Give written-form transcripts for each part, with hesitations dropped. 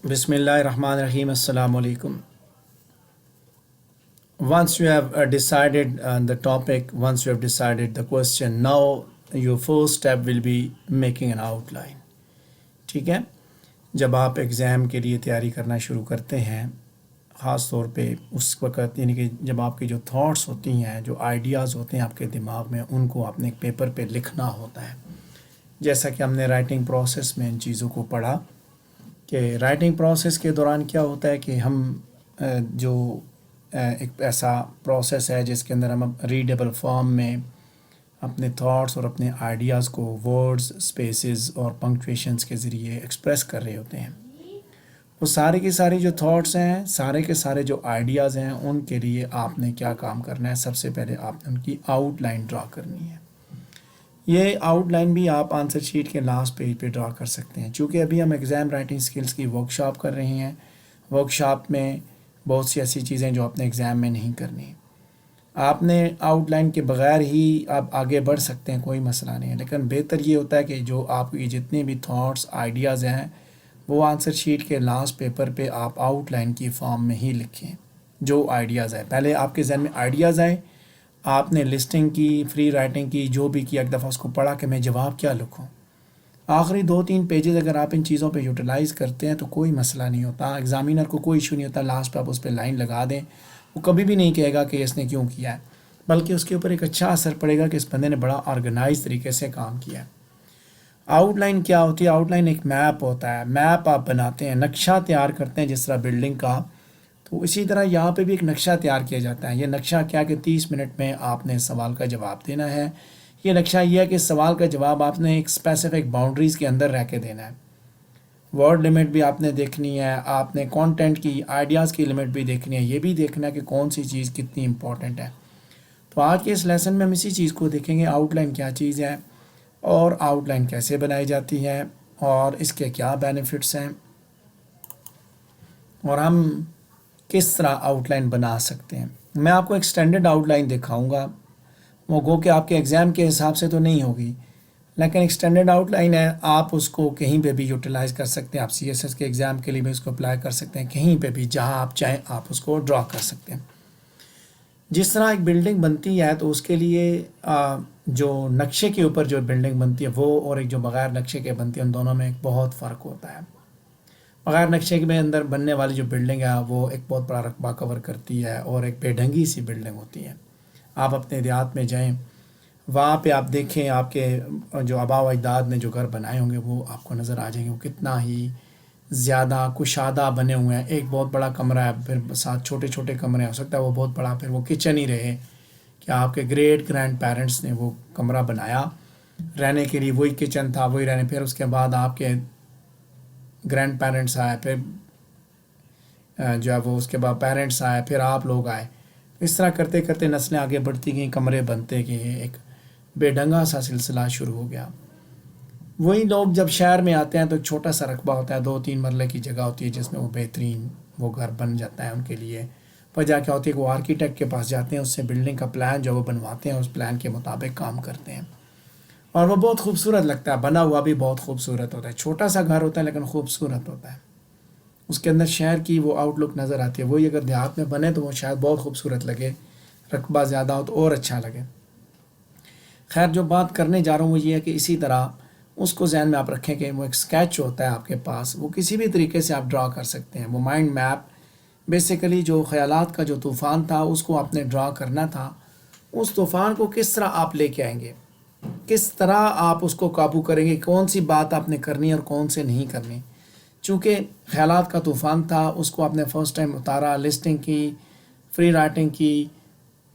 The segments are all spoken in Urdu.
بسم اللہ الرحمن الرحیم. السلام علیکم. Once you have decided the topic, once you have decided the question, now your first step will be making an outline. ٹھیک ہے. جب آپ ایگزام کے لیے تیاری کرنا شروع کرتے ہیں، خاص طور پہ اس وقت، یعنی کہ جب آپ کی جو تھاٹس ہوتی ہیں، جو آئیڈیاز ہوتے ہیں آپ کے دماغ میں، ان کو آپ نے ایک پیپر پہ لکھنا ہوتا ہے. جیسا کہ ہم نے رائٹنگ پروسیس میں ان چیزوں کو پڑھا کہ رائٹنگ پروسیس کے دوران کیا ہوتا ہے کہ ہم جو ایک ایسا پروسیس ہے جس کے اندر ہم ریڈیبل فارم میں اپنے تھاٹس اور اپنے آئیڈیاز کو ورڈز، اسپیسز اور پنکچویشنز کے ذریعے ایکسپریس کر رہے ہوتے ہیں. وہ سارے کے سارے جو تھاٹس ہیں، سارے کے سارے جو آئیڈیاز ہیں، ان کے لیے آپ نے کیا کام کرنا ہے؟ سب سے پہلے آپ نے ان کی آؤٹ لائن ڈرا کرنی ہے. یہ آؤٹ لائن بھی آپ آنسر شیٹ کے لاسٹ پیج پہ ڈرا کر سکتے ہیں. چونکہ ابھی ہم ایگزام رائٹنگ سکلز کی ورک شاپ کر رہے ہیں. ورک شاپ میں بہت سی ایسی چیزیں جو اپنے ایگزام میں نہیں کرنی. آپ نے آؤٹ لائن کے بغیر ہی آپ آگے بڑھ سکتے ہیں، کوئی مسئلہ نہیں ہے، لیکن بہتر یہ ہوتا ہے کہ جو آپ کی جتنے بھی تھاٹس، آئیڈیاز ہیں، وہ آنسر شیٹ کے لاسٹ پیپر پہ آپ آؤٹ لائن کی فارم میں ہی لکھیں. جو آئیڈیاز ہیں، پہلے آپ کے ذہن میں آئیڈیاز آئیں، آپ نے لسٹنگ کی، فری رائٹنگ کی، جو بھی کیا، ایک دفعہ اس کو پڑھا کہ میں جواب کیا لکھوں. آخری 2-3 پیجز اگر آپ ان چیزوں پہ یوٹیلائز کرتے ہیں تو کوئی مسئلہ نہیں ہوتا. ایگزامینر کو کوئی ایشو نہیں ہوتا. لاسٹ پہ آپ اس پہ لائن لگا دیں، وہ کبھی بھی نہیں کہے گا کہ اس نے کیوں کیا ہے، بلکہ اس کے اوپر ایک اچھا اثر پڑے گا کہ اس بندے نے بڑا آرگنائز طریقے سے کام کیا ہے. آؤٹ لائن کیا ہوتی ہے؟ آؤٹ لائن ایک میپ ہوتا ہے. میپ آپ بناتے ہیں، نقشہ تیار کرتے ہیں جس طرح بلڈنگ کا، تو اسی طرح یہاں پہ بھی ایک نقشہ تیار کیا جاتا ہے. یہ نقشہ کیا کہ 30 منٹ میں آپ نے سوال کا جواب دینا ہے. یہ نقشہ یہ ہے کہ سوال کا جواب آپ نے ایک اسپیسیفک باؤنڈریز کے اندر رہ کے دینا ہے. ورڈ لمٹ بھی آپ نے دیکھنی ہے، آپ نے کانٹینٹ کی، آئیڈیاز کی لمٹ بھی دیکھنی ہے. یہ بھی دیکھنا ہے کہ کون سی چیز کتنی امپورٹنٹ ہے. تو آج کے اس لیسن میں ہم اسی چیز کو دیکھیں گے، آؤٹ لائن کیا چیز ہے اور آؤٹ لائن کیسے بنائی جاتی ہے اور اس کے کیا بینیفٹس ہیں، اور ہم کس طرح آؤٹ لائن بنا سکتے ہیں. میں آپ کو ایک اسٹینڈرڈ آؤٹ لائن دکھاؤں گا، وہ گو کہ آپ کے ایگزام کے حساب سے تو نہیں ہوگی، لیکن ایک اسٹینڈرڈ آؤٹ لائن ہے. آپ اس کو کہیں پہ بھی یوٹیلائز کر سکتے ہیں. آپ CSS کے ایگزام کے لیے بھی اس کو اپلائی کر سکتے ہیں. کہیں پہ بھی جہاں آپ چاہیں آپ اس کو ڈرا کر سکتے ہیں. جس طرح ایک بلڈنگ بنتی ہے تو اس کے لیے جو نقشے کے اوپر جو بلڈنگ بنتی ہے وہ، اور ایک جو بغیر نقشے کے بنتی ہے، ان دونوں میں ایک بہت فرق ہوتا ہے. بغیر نقشے کے اندر بننے والی جو بلڈنگ ہے وہ ایک بہت بڑا رقبہ کور کرتی ہے اور ایک بے ڈھنگی سی بلڈنگ ہوتی ہے. آپ اپنے دیہات میں جائیں، وہاں پہ آپ دیکھیں آپ کے جو آبا و اجداد نے جو گھر بنائے ہوں گے وہ آپ کو نظر آ جائیں گے، وہ کتنا ہی زیادہ کشادہ بنے ہوئے ہیں. ایک بہت بڑا کمرہ ہے، پھر ساتھ چھوٹے چھوٹے کمرے، ہو سکتا ہے وہ بہت بڑا پھر وہ کچن ہی رہے کہ آپ کے گریٹ گرینڈ پیرنٹس نے وہ کمرہ بنایا رہنے کے لیے، وہی کچن تھا، وہی رہنے. پھر اس کے بعد آپ کے گرینڈ پیرنٹس آئے، پھر جو ہے وہ اس کے بعد پیرنٹس آئے، پھر آپ لوگ آئے. اس طرح کرتے کرتے نسلیں آگے بڑھتی گئیں، کمرے بنتے گئے، ایک بے ڈھنگا سا سلسلہ شروع ہو گیا. وہی لوگ جب شہر میں آتے ہیں تو ایک چھوٹا سا رقبہ ہوتا ہے، 2-3 مرلے کی جگہ ہوتی ہے جس میں وہ بہترین وہ گھر بن جاتا ہے ان کے لیے. وجہ کیا ہوتی ہے کہ وہ آرکیٹیکٹ کے پاس جاتے ہیں، اس سے بلڈنگ کا پلان جو وہ بنواتے ہیں، اس پلان کے مطابق کام کرتے ہیں، اور وہ بہت خوبصورت لگتا ہے. بنا ہوا بھی بہت خوبصورت ہوتا ہے. چھوٹا سا گھر ہوتا ہے لیکن خوبصورت ہوتا ہے. اس کے اندر شہر کی وہ آؤٹ لک نظر آتی ہے. وہی اگر دیہات میں بنے تو وہ شاید بہت خوبصورت لگے، رقبہ زیادہ ہو تو اور اچھا لگے. خیر، جو بات کرنے جا رہا ہوں وہ یہ ہے کہ اسی طرح اس کو ذہن میں آپ رکھیں کہ وہ ایک اسکیچ ہوتا ہے آپ کے پاس، وہ کسی بھی طریقے سے آپ ڈرا کر سکتے ہیں. وہ مائنڈ میپ بیسیکلی جو خیالات کا جو طوفان تھا اس کو آپ نے ڈرا کرنا تھا. اس طوفان کو کس طرح آپ لے کے آئیں گے، کس طرح آپ اس کو قابو کریں گے، کون سی بات آپ نے کرنی اور کون سے نہیں کرنی. چونکہ خیالات کا طوفان تھا، اس کو آپ نے فرسٹ ٹائم اتارا، لسٹنگ کی، فری رائٹنگ کی،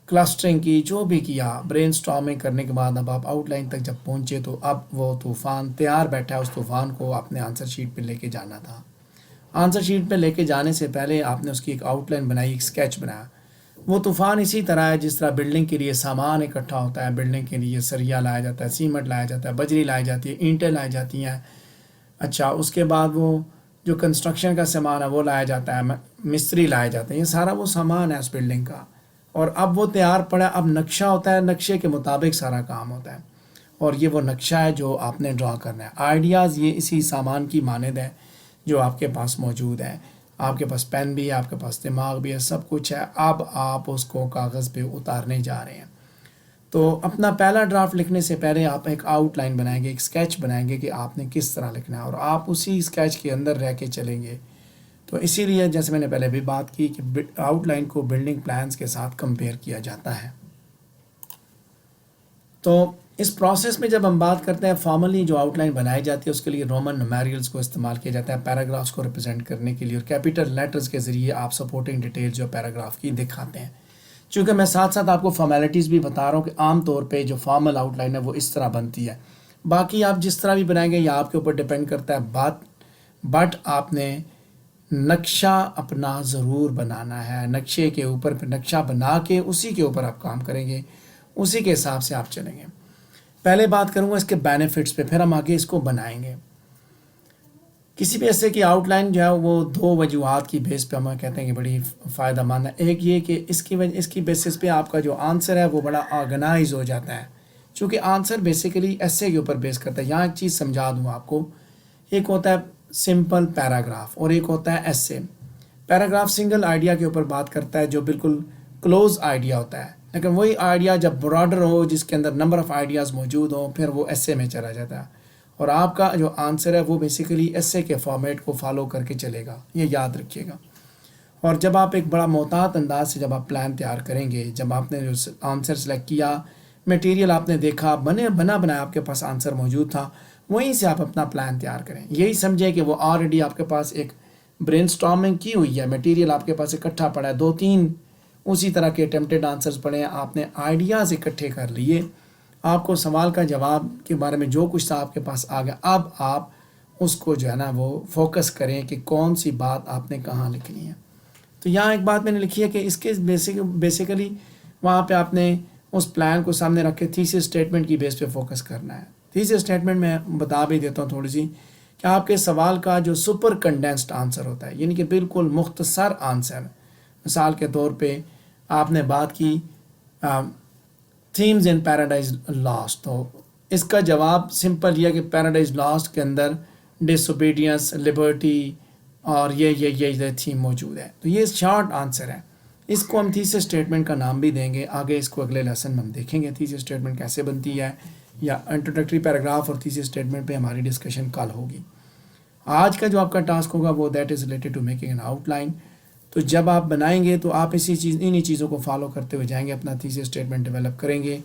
کلسٹرنگ کی، جو بھی کیا، برین سٹارمنگ کرنے کے بعد اب آپ آؤٹ لائن تک جب پہنچے تو اب وہ طوفان تیار بیٹھا ہے. اس طوفان کو آپ نے آنسر شیٹ پہ لے کے جانا تھا. آنسر شیٹ پہ لے کے جانے سے پہلے آپ نے اس کی ایک آؤٹ لائن بنائی، ایک اسکیچ بنایا. وہ طوفان اسی طرح ہے جس طرح بلڈنگ کے لیے سامان اکٹھا ہوتا ہے. بلڈنگ کے لیے سریا لایا جاتا ہے، سیمنٹ لایا جاتا ہے، بجری لائی جاتی ہے، اینٹیں لائی جاتی ہیں. اچھا، اس کے بعد وہ جو کنسٹرکشن کا سامان ہے وہ لایا جاتا ہے، مستری لائے جاتے ہیں. یہ سارا وہ سامان ہے اس بلڈنگ کا، اور اب وہ تیار پڑا. اب نقشہ ہوتا ہے، نقشے کے مطابق سارا کام ہوتا ہے، اور یہ وہ نقشہ ہے جو آپ نے ڈرا کرنا ہے. آئیڈیاز یہ اسی سامان کی مانند ہے جو آپ کے پاس موجود ہے. آپ کے پاس پین بھی ہے, آپ کے پاس دماغ بھی ہے, سب کچھ ہے. اب آپ اس کو کاغذ پہ اتارنے جا رہے ہیں. تو اپنا پہلا ڈرافٹ لکھنے سے پہلے آپ ایک آؤٹ لائن بنائیں گے, ایک اسکیچ بنائیں گے کہ آپ نے کس طرح لکھنا ہے, اور آپ اسی اسکیچ کے اندر رہ کے چلیں گے. تو اسی لیے جیسے میں نے پہلے بھی بات کی کہ آؤٹ لائن کو بلڈنگ پلانس کے ساتھ کمپیئر کیا جاتا ہے. تو اس پروسیس میں جب ہم بات کرتے ہیں فارملی جو آؤٹ لائن بنائی جاتی ہے اس کے لیے رومن نومیریلس کو استعمال کیا جاتا ہے پیراگرافس کو ریپرزینٹ کرنے کے لیے, اور کیپیٹل لیٹرز کے ذریعے آپ سپورٹنگ ڈیٹیل جو پیراگراف کی دکھاتے ہیں. چونکہ میں ساتھ ساتھ آپ کو فارمیلٹیز بھی بتا رہا ہوں کہ عام طور پہ جو فارمل آؤٹ لائن ہے وہ اس طرح بنتی ہے. باقی آپ جس طرح بھی بنائیں گے یہ آپ کے اوپر ڈپینڈ کرتا ہے. بٹ آپ نے نقشہ اپنا ضرور بنانا ہے. نقشے کے اوپر پھر نقشہ بنا کے اسی کے اوپر آپ کام کریں گے, اسی کے حساب سے آپ چلیں گے. پہلے بات کروں گا اس کے بینیفٹس پہ, پھر ہم آگے اس کو بنائیں گے. کسی بھی ایسے کی آؤٹ لائن جو ہے وہ دو وجوہات کی بیس پہ ہم کہتے ہیں کہ بڑی فائدہ مند ہے. ایک یہ کہ اس کی بیسس پہ آپ کا جو آنسر ہے وہ بڑا آرگنائز ہو جاتا ہے, چونکہ آنسر بیسیکلی ایسے کے اوپر بیس کرتا ہے. یہاں ایک چیز سمجھا دوں آپ کو, ایک ہوتا ہے سمپل پیراگراف اور ایک ہوتا ہے ایسے. پیراگراف سنگل آئیڈیا کے اوپر بات کرتا ہے جو بالکل کلوز آئیڈیا ہوتا ہے, لیکن وہی آئیڈیا جب براڈر ہو جس کے اندر نمبر آف آئیڈیاز موجود ہوں پھر وہ ایسے میں چلا جاتا ہے. اور آپ کا جو آنسر ہے وہ بیسیکلی ایسے کے فارمیٹ کو فالو کر کے چلے گا, یہ یاد رکھیے گا. اور جب آپ ایک بڑا محتاط انداز سے جب آپ پلان تیار کریں گے, جب آپ نے جو آنسر سلیکٹ کیا, میٹیریل آپ نے دیکھا, بنا آپ کے پاس آنسر موجود تھا, وہیں سے آپ اپنا پلان تیار کریں. یہی سمجھیں کہ وہ آلریڈی آپ کے پاس ایک برین سٹارمنگ کی ہوئی ہے, میٹیریل آپ کے پاس اکٹھا پڑا ہے, 2-3 اسی طرح کے اٹیمپٹیڈ آنسرز پڑے ہیں, آپ نے آئیڈیاز اکٹھے کر لیے, آپ کو سوال کا جواب کے بارے میں جو کچھ تھا آپ کے پاس آ گیا. اب آپ اس کو جو ہے نا وہ فوکس کریں کہ کون سی بات آپ نے کہاں لکھنی ہے. تو یہاں ایک بات میں نے لکھی ہے کہ اس کے بیسیکلی وہاں پہ آپ نے اس پلان کو سامنے رکھ کے تھیسس اسٹیٹمنٹ کی بیس پہ فوکس کرنا ہے. تھیسس اسٹیٹمنٹ میں بتا بھی دیتا ہوں تھوڑی سی کہ آپ کے سوال کا جو سپر کنڈینسڈ آنسر ہوتا ہے, یعنی کہ بالکل مختصر آنسر. مثال کے طور پہ آپ نے بات کی تھیمز ان پیراڈائز لاسٹ, تو اس کا جواب سمپل یہ کہ پیراڈائز لاسٹ کے اندر ڈس اوبیڈینس, لبرٹی اور یہ تھیم موجود ہے. تو یہ شارٹ آنسر ہے, اس کو ہم تھیسس اسٹیٹمنٹ کا نام بھی دیں گے. آگے اس کو اگلے لیسن میں ہم دیکھیں گے تھیسس اسٹیٹمنٹ کیسے بنتی ہے, یا انٹروڈکٹری پیراگراف اور تھیسس اسٹیٹمنٹ پہ ہماری ڈسکشن کل ہوگی. آج کا جو آپ کا ٹاسک ہوگا وہ that is related to making an آؤٹ لائن. تو جب آپ بنائیں گے تو آپ انہی چیزوں کو فالو کرتے ہوئے جائیں گے, اپنا تھیسس اسٹیٹمنٹ ڈیولپ کریں گے.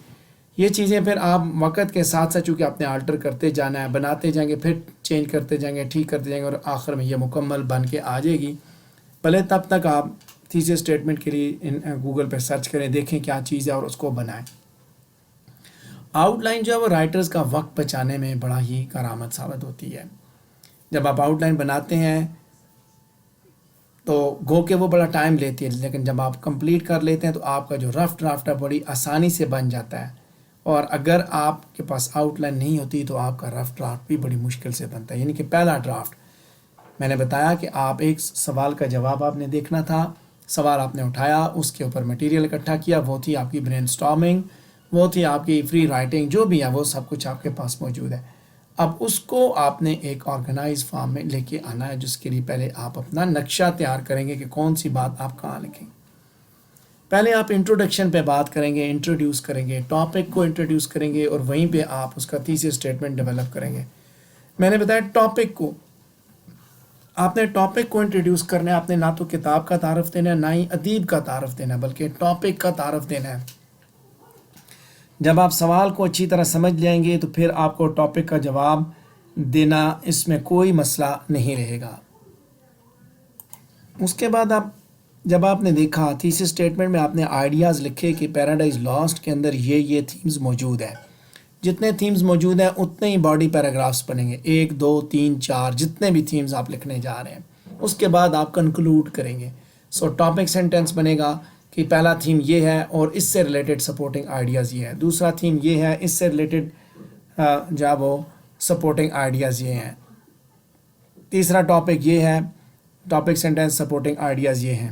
یہ چیزیں پھر آپ وقت کے ساتھ ساتھ چونکہ آپ نے آلٹر کرتے جانا ہے, بناتے جائیں گے, پھر چینج کرتے جائیں گے, ٹھیک کرتے جائیں گے, اور آخر میں یہ مکمل بن کے آ جائے گی. پہلے تب تک آپ تھیسس اسٹیٹمنٹ کے لیے گوگل پہ سرچ کریں, دیکھیں کیا چیز ہے اور اس کو بنائیں. آؤٹ لائن جو ہے وہ رائٹرز کا وقت بچانے میں بڑا ہی کارآمد ثابت ہوتی ہے. جب آپ آؤٹ لائن بناتے ہیں تو گو کہ وہ بڑا ٹائم لیتی ہے, لیکن جب آپ کمپلیٹ کر لیتے ہیں تو آپ کا جو رف ڈرافٹ ہے بڑی آسانی سے بن جاتا ہے. اور اگر آپ کے پاس آؤٹ لائن نہیں ہوتی تو آپ کا رف ڈرافٹ بھی بڑی مشکل سے بنتا ہے. یعنی کہ پہلا ڈرافٹ میں نے بتایا کہ آپ ایک سوال کا جواب آپ نے دیکھنا تھا, سوال آپ نے اٹھایا, اس کے اوپر مٹیریل اکٹھا کیا, وہ تھی آپ کی برین سٹارمنگ, وہ تھی آپ کی فری رائٹنگ, جو بھی ہے وہ سب کچھ آپ کے پاس موجود ہے. اب اس کو آپ نے ایک آرگنائز فارم میں لے کے آنا ہے, جس کے لیے پہلے آپ اپنا نقشہ تیار کریں گے کہ کون سی بات آپ کہاں لکھیں. پہلے آپ انٹروڈکشن پہ بات کریں گے, انٹروڈیوس کریں گے, ٹاپک کو انٹروڈیوس کریں گے, اور وہیں پہ آپ اس کا تھیسس اسٹیٹمنٹ ڈیولپ کریں گے. میں نے بتایا ٹاپک کو آپ نے ٹاپک کو انٹروڈیوس کرنا ہے. آپ نے نہ تو کتاب کا تعارف دینا ہے, نہ ہی ادیب کا تعارف دینا ہے, بلکہ ٹاپک کا تعارف دینا ہے. جب آپ سوال کو اچھی طرح سمجھ لیں گے تو پھر آپ کو ٹاپک کا جواب دینا اس میں کوئی مسئلہ نہیں رہے گا. اس کے بعد جب آپ نے دیکھا تھیسس اسٹیٹمنٹ میں آپ نے آئیڈیاز لکھے کہ پیراڈائز لاسٹ کے اندر یہ تھیمز موجود ہیں. جتنے تھیمز موجود ہیں اتنے ہی باڈی پیراگرافس بنیں گے, 1 2 3 4 جتنے بھی تھیمز آپ لکھنے جا رہے ہیں. اس کے بعد آپ کنکلوڈ کریں گے. ٹاپک سینٹینس بنے گا کہ پہلا تھیم یہ ہے اور اس سے ریلیٹڈ سپورٹنگ آئیڈیاز یہ ہے, دوسرا تھیم یہ ہے, اس سے ریلیٹڈ جب وہ سپورٹنگ آئیڈیاز یہ ہیں, تیسرا ٹاپک یہ ہے, ٹاپک سینٹینس سپورٹنگ آئیڈیاز یہ ہیں.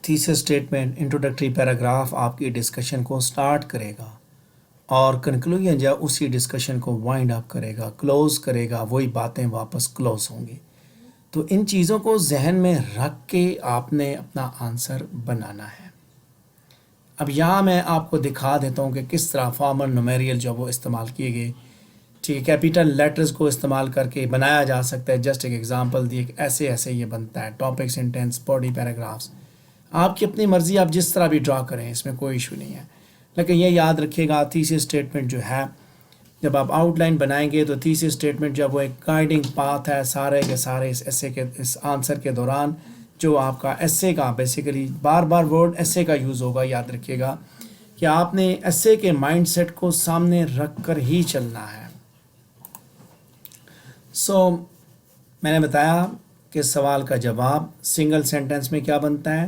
تھیسس اسٹیٹمنٹ انٹروڈکٹری پیراگراف آپ کی ڈسکشن کو سٹارٹ کرے گا, اور کنکلوژن جو ہے اسی ڈسکشن کو وائنڈ اپ کرے گا، کلوز کرے گا، وہی باتیں واپس کلوز ہوں گی۔ تو ان چیزوں کو ذہن میں رکھ کے آپ نے اپنا آنسر بنانا ہے۔ اب یہاں میں آپ کو دکھا دیتا ہوں کہ کس طرح فارمل نومیریل جو وہ استعمال کیے گئے، ٹھیک ہے، کیپیٹل لیٹرز کو استعمال کر کے بنایا جا سکتا ہے۔ جسٹ ایک ایگزامپل دی، ایک ایسے یہ بنتا ہے، ٹاپک سینٹینس باڈی پیراگرافس، آپ کی اپنی مرضی، آپ جس طرح بھی ڈرا کریں، اس میں کوئی ایشو نہیں ہے۔ لیکن یہ یاد رکھیے گا تیسری اسٹیٹمنٹ جو ہے، جب آپ آؤٹ لائن بنائیں گے تو تیسری اسٹیٹمنٹ جب وہ ایک گائیڈنگ پاتھ ہے سارے کے سارے اس ایسے کے اس آنسر کے دوران، جو آپ کا ایسے کا بیسیکلی بار بار ورڈ ایسے کا یوز ہوگا، یاد رکھیے گا کہ آپ نے ایسے کے مائنڈ سیٹ کو سامنے رکھ کر ہی چلنا ہے۔ میں نے بتایا کہ سوال کا جواب سنگل سینٹنس میں کیا بنتا ہے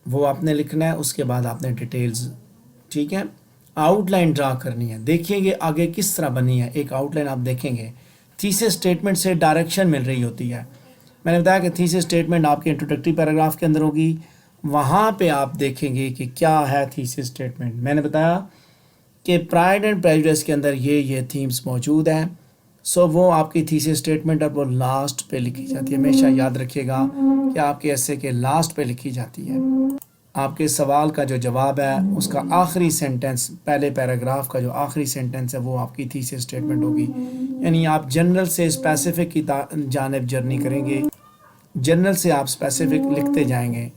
وہ آپ نے لکھنا ہے، اس کے بعد آپ نے ڈیٹیلز، ٹھیک ہے، آؤٹ لائن ڈرا کرنی ہے۔ دیکھیں گے آگے کس طرح بنی ہے ایک آؤٹ لائن، آپ دیکھیں گے تیسرے اسٹیٹمنٹ سے ڈائریکشن مل رہی ہوتی ہے۔ میں نے بتایا کہ تیسری اسٹیٹمنٹ آپ کے انٹروڈکٹری پیراگراف کے اندر ہوگی، وہاں پہ آپ دیکھیں گے کہ کیا ہے تیسری اسٹیٹمنٹ۔ میں نے بتایا کہ پرائڈ اینڈ پریجوڈس کے اندر یہ تھیمز موجود ہیں، وہ آپ کی تیسری اسٹیٹمنٹ اور وہ لاسٹ پہ لکھی جاتی ہے۔ ہمیشہ یاد رکھیے گا کہ آپ کے ایسے کے لاسٹ پہ لکھی جاتی ہے۔ آپ کے سوال کا جو جواب ہے اس کا آخری سینٹنس، پہلے پیراگراف کا جو آخری سینٹنس ہے وہ آپ کی تیسری اسٹیٹمنٹ ہوگی۔ یعنی آپ جنرل سے اسپیسیفک کی جانب جرنی کریں گے، جنرل سے آپ اسپیسیفک لکھتے جائیں گے۔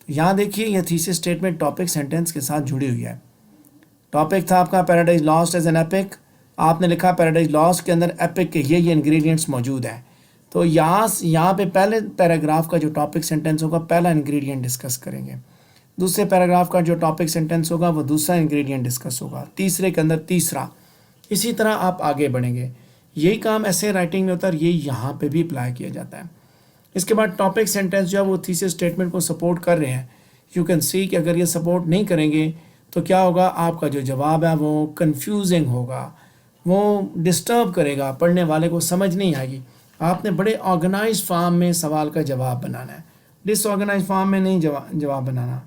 یہاں دیکھیے یہ تیسری اسٹیٹمنٹ ٹاپک سینٹنس کے ساتھ جڑی ہوئی ہے۔ ٹاپک تھا آپ کا paradise last as an epic, آپ نے لکھا پیراڈائز لاسٹ کے اندر ایپک کے یہ انگریڈینٹس موجود ہیں۔ تو یہاں پہ پہلے پیراگراف کا جو ٹاپک سینٹنس ہوگا پہلا انگریڈینٹ ڈسکس کریں گے، دوسرے پیراگراف کا جو ٹاپک سینٹنس ہوگا وہ دوسرا انگریڈینٹ ڈسکس ہوگا، تیسرے کے اندر تیسرا، اسی طرح آپ آگے بڑھیں گے۔ یہی کام ایسے رائٹنگ میں ہوتا ہے، یہ یہاں پہ بھی اپلائی کیا جاتا ہے۔ اس کے بعد ٹاپک سینٹنس جو ہے وہ تیسرے اسٹیٹمنٹ کو سپورٹ کر رہے ہیں۔ یو کین سی کہ اگر یہ سپورٹ نہیں کریں گے تو کیا ہوگا، آپ کا جو جواب ہے وہ کنفیوزنگ ہوگا، وہ ڈسٹرب کرے گا، پڑھنے والے کو سمجھ نہیں آئے گی۔ آپ نے بڑے آرگنائز فارم میں سوال کا جواب بنانا ہے، ڈس آرگنائز فارم میں نہیں جواب بنانا۔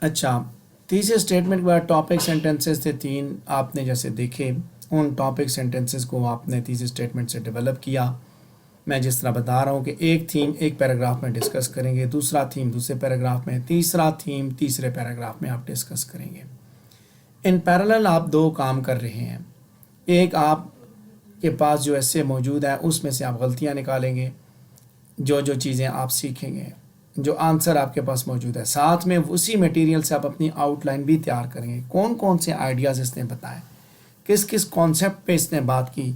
اچھا، تیسرے اسٹیٹمنٹ کے بعد ٹاپک سینٹنسز تھے 3، آپ نے جیسے دیکھے ان ٹاپک سینٹنسز کو آپ نے تیسرے اسٹیٹمنٹ سے ڈیولپ کیا۔ میں جس طرح بتا رہا ہوں کہ ایک تھیم ایک پیراگراف میں ڈسکس کریں گے، دوسرا تھیم دوسرے پیراگراف میں، تیسرا تھیم تیسرے پیراگراف میں آپ ڈسکس کریں گے۔ ان پیرالل آپ 2 کام کر رہے ہیں، ایک آپ کے پاس جو ایسے موجود ہے اس میں سے آپ غلطیاں نکالیں گے، جو چیزیں آپ سیکھیں گے، جو آنسر آپ کے پاس موجود ہے، ساتھ میں اسی میٹیریل سے آپ اپنی آؤٹ لائن بھی تیار کریں گے، کون سے آئیڈیاز اس نے بتائے، کس کانسیپٹ پہ اس نے بات کی۔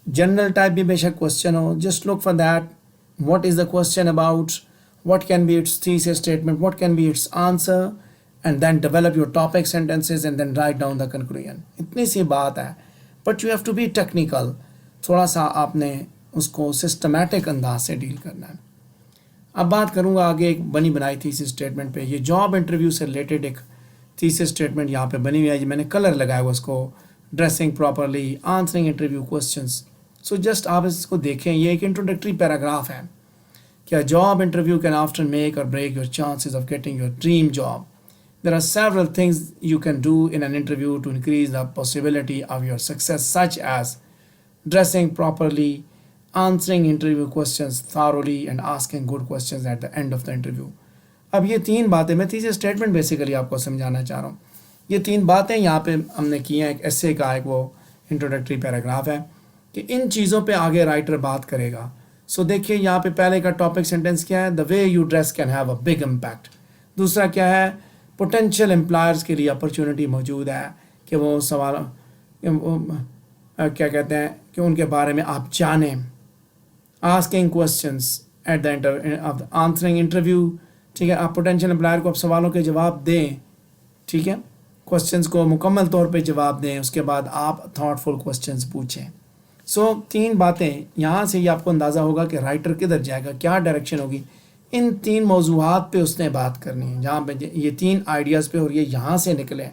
جنرل ٹائپ بھی بے شک کوشچن ہو، just look for that, what is the question about, what can be its thesis statement, what can be its answer, and then develop your topic sentences and then write down the conclusion. اتنی سی بات ہے، but you have to be technical, تھوڑا سا آپ نے اس کو سسٹمیٹک انداز سے ڈیل کرنا ہے۔ اب بات کروں گا آگے ایک بنی بنائی تیسری اسٹیٹمنٹ پہ، یہ جاب انٹرویو سے ریلیٹڈ ایک تیسری اسٹیٹمنٹ یہاں پہ بنی ہوئی ہے، میں نے کلر لگایا ہوا اس کو، dressing properly, answering interview questions. Just آپ اس کو دیکھیں، یہ ایک انٹروڈکٹری پیراگراف ہے کہ job interview can often make or break your chances of getting your dream job. There are several things you can do in an interview to increase the possibility of your success, such as dressing properly, answering interview questions thoroughly, and asking good questions at the end of the interview. اب یہ 3 باتیں میں تیسرے اسٹیٹمنٹ بیسیکلی آپ کو سمجھانا چاہ رہا ہوں۔ یہ 3 باتیں یہاں پہ ہم نے کی ہیں، ایک ایسے کا ایک وہ انٹروڈکٹری پیراگراف ہے کہ ان چیزوں پہ آگے رائٹر بات کرے گا۔ دیکھیے یہاں پہ پہلے کا ٹاپک سینٹینس کیا ہے، the way you dress can have a big impact۔ دوسرا کیا ہے، پوٹینشیل امپلائرز کے لیے اپرچونٹی موجود ہے کہ وہ سوال کیا کہتے ہیں کہ ان کے بارے میں آپ جانیں، asking questions at the answering interview, ٹھیک ہے، آپ پوٹینشیل امپلائر کو آپ سوالوں کے جواب دیں، ٹھیک ہے، کوشچنس کو مکمل طور پہ جواب دیں، اس کے بعد آپ تھاٹفل کوشچنس پوچھیں۔ 3 باتیں یہاں سے ہی آپ کو اندازہ ہوگا کہ رائٹر کدھر جائے گا، کیا ڈائریکشن ہوگی۔ ان 3 موضوعات پہ اس نے بات کرنی ہے، جہاں پہ یہ 3 آئیڈیاز پہ، اور یہ یہاں سے نکلے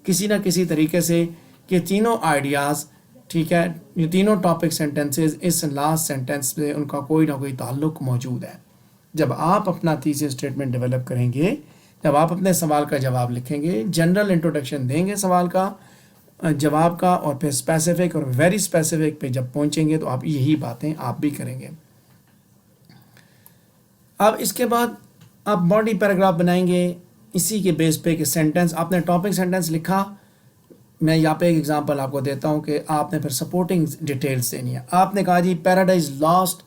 کسی نہ کسی طریقے سے، یہ تینوں آئیڈیاز ٹھیک ہے، یہ تینوں ٹاپک سینٹنسز اس لاسٹ سینٹنس سے ان کا کوئی نہ کوئی تعلق موجود ہے۔ جب آپ اپنا تیسری اسٹیٹمنٹ ڈیولپ کریں گے، جب آپ اپنے سوال کا جواب لکھیں گے، جنرل انٹروڈکشن دیں گے سوال کا جواب کا، اور پھر اسپیسیفک اور ویری اسپیسیفک پہ جب پہنچیں گے تو آپ یہی باتیں آپ بھی کریں گے۔ اب اس کے بعد آپ باڈی پیراگراف بنائیں گے اسی کے بیس پہ کہ سینٹنس آپ نے ٹاپک سینٹنس لکھا۔ میں یہاں پہ ایک ایگزامپل آپ کو دیتا ہوں کہ آپ نے پھر سپورٹنگ ڈیٹیلز دینی ہے۔ آپ نے کہا جی پیراڈائز لاسٹ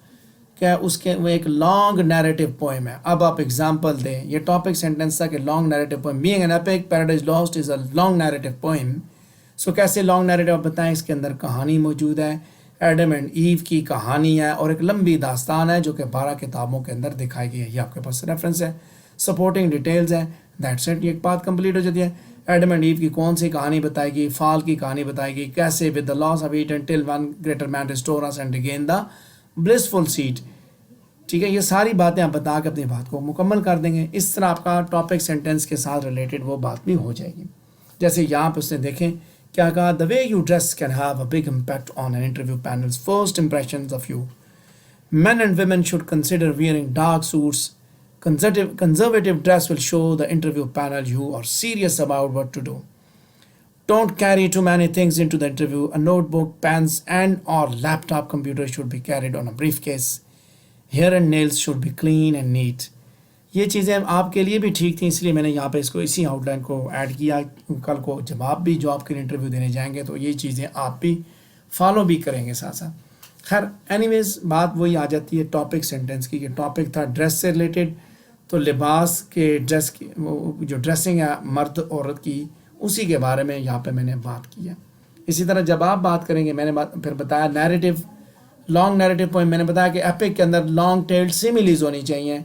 کیا اس کے وہ ایک لانگ نیریٹو پوئم ہے، اب آپ ایگزامپل دیں۔ یہ ٹاپک سینٹنس تھا کہ long narrative poem being an epic paradise lost is a long narrative poem. So کیسے لانگ نیریٹو آپ بتائیں، اس کے اندر کہانی موجود ہے، ایڈم اینڈ ایو کی کہانی ہے، اور ایک لمبی داستان ہے جو کہ 12 کتابوں کے اندر دکھائی گئی ہے۔ یہ آپ کے پاس ریفرنس ہے، سپورٹنگ ڈیٹیلز ہے، دیٹس اٹ، یہ ایک بات کمپلیٹ ہو جاتی ہے۔ ایڈم اینڈ ایو کی کون سی کہانی بتائے گی، فال کی کہانی بتائے گی، کیسے with the loss of eat until one greater man restore us and regain the blissful seat. ٹھیک ہے، یہ ساری باتیں آپ بتا کے اپنی بات کو مکمل کر دیں گے۔ اس طرح آپ کا ٹاپک سینٹنس کے ساتھ ریلیٹڈ وہ بات بھی ہو جائے گی۔ جیسے یہاں پہ اس نے دیکھیں کیا کہا، the way you dress can have a big impact on an interview panel's first impressions of you. Men and women should consider wearing dark suits. Conservative dress will show the interview panel you are serious about what to do. Don't carry too many things into the interview. A notebook, pens, and or laptop computer should be carried on a briefcase. Hair and nails should be clean and neat. یہ چیزیں آپ کے لیے بھی ٹھیک تھیں، اس لیے میں نے یہاں پہ اس کو اسی آؤٹ لائن کو ایڈ کیا۔ کل کو جب آپ بھی جاب کے لیے انٹرویو دینے جائیں گے تو یہ چیزیں آپ بھی فالو بھی کریں گے ساتھ ساتھ۔ خیر اینی ویز بات وہی آ جاتی ہے ٹاپک سینٹنس کی، کہ ٹاپک تھا ڈریس سے ریلیٹڈ، تو لباس کے ڈریس کی جو ڈریسنگ ہے مرد عورت کی، اسی کے بارے میں یہاں پہ میں نے بات کی ہے۔ اسی طرح جب آپ بات کریں گے، میں نے پھر بتایا نیریٹو، لانگ نیریٹو پوائنٹ میں نے بتایا کہ ایپک کے اندر لانگ ٹیلڈ سیمیلیز ہونی چاہیے۔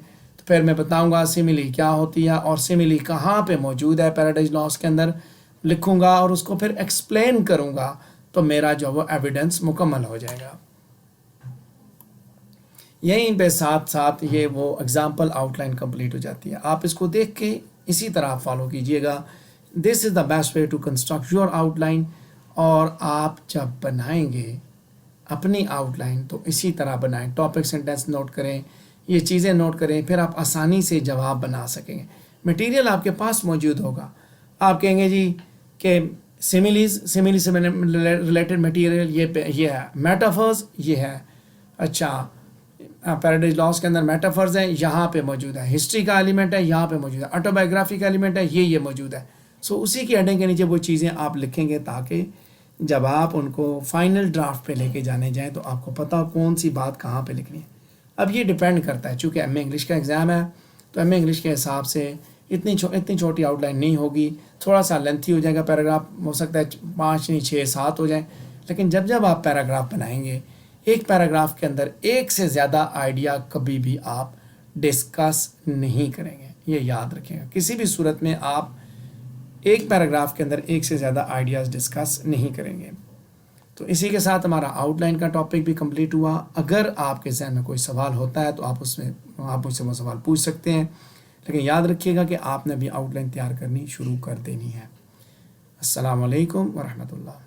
پھر میں بتاؤں گا سیملی کیا ہوتی ہے اور سیملی کہاں پہ موجود ہے، پیراڈائز لاس کے اندر لکھوں گا اور اس کو پھر ایکسپلین کروں گا، تو میرا جو وہ ایویڈنس مکمل ہو جائے گا۔ یہیں پہ ساتھ ساتھ یہ وہ ایگزامپل آؤٹ لائن کمپلیٹ ہو جاتی ہے۔ آپ اس کو دیکھ کے اسی طرح آپ فالو کیجئے گا۔ This is the best way to construct your آؤٹ لائن، اور آپ جب بنائیں گے اپنی آؤٹ لائن تو اسی طرح بنائیں، ٹاپک سینٹنس نوٹ کریں، یہ چیزیں نوٹ کریں، پھر آپ آسانی سے جواب بنا سکیں گے۔ مٹیریل آپ کے پاس موجود ہوگا، آپ کہیں گے جی کہ سیملی سے ریلیٹڈ مٹیریل یہ ہے، میٹافرز یہ ہے، اچھا پیراڈائز لاس کے اندر میٹافرز ہیں، یہاں پہ موجود ہے، ہسٹری کا ایلیمنٹ ہے یہاں پہ موجود ہے، آٹوبایوگرافی کا ایلیمنٹ ہے یہ موجود ہے۔ سو اسی کی ہیڈنگ کے نیچے وہ چیزیں آپ لکھیں گے تاکہ جب آپ ان کو فائنل ڈرافٹ پہ لے کے جانے جائیں تو آپ کو پتہ ہو کون سی بات کہاں پہ لکھنی ہے۔ اب یہ ڈیپینڈ کرتا ہے، چونکہ ایم اے انگلش کا ایگزام ہے تو ایم اے انگلش کے حساب سے اتنی چھوٹی آؤٹ لائن نہیں ہوگی، تھوڑا سا لینتھی ہو جائے گا پیراگراف، ہو سکتا ہے 5 نہیں 6 7 ہو جائیں، لیکن جب آپ پیراگراف بنائیں گے، ایک پیراگراف کے اندر ایک سے زیادہ آئیڈیا کبھی بھی آپ ڈسکس نہیں کریں گے، یہ یاد رکھیں گا۔ کسی بھی صورت میں آپ ایک پیراگراف کے اندر ایک سے زیادہ آئیڈیاز ڈسکس نہیں کریں گے۔ تو اسی کے ساتھ ہمارا آؤٹ لائن کا ٹاپک بھی کمپلیٹ ہوا۔ اگر آپ کے ذہن میں کوئی سوال ہوتا ہے تو آپ مجھ سے وہ سوال پوچھ سکتے ہیں، لیکن یاد رکھیے گا کہ آپ نے بھی آؤٹ لائن تیار کرنی شروع کر دینی ہے۔ السلام علیکم ورحمۃ اللہ۔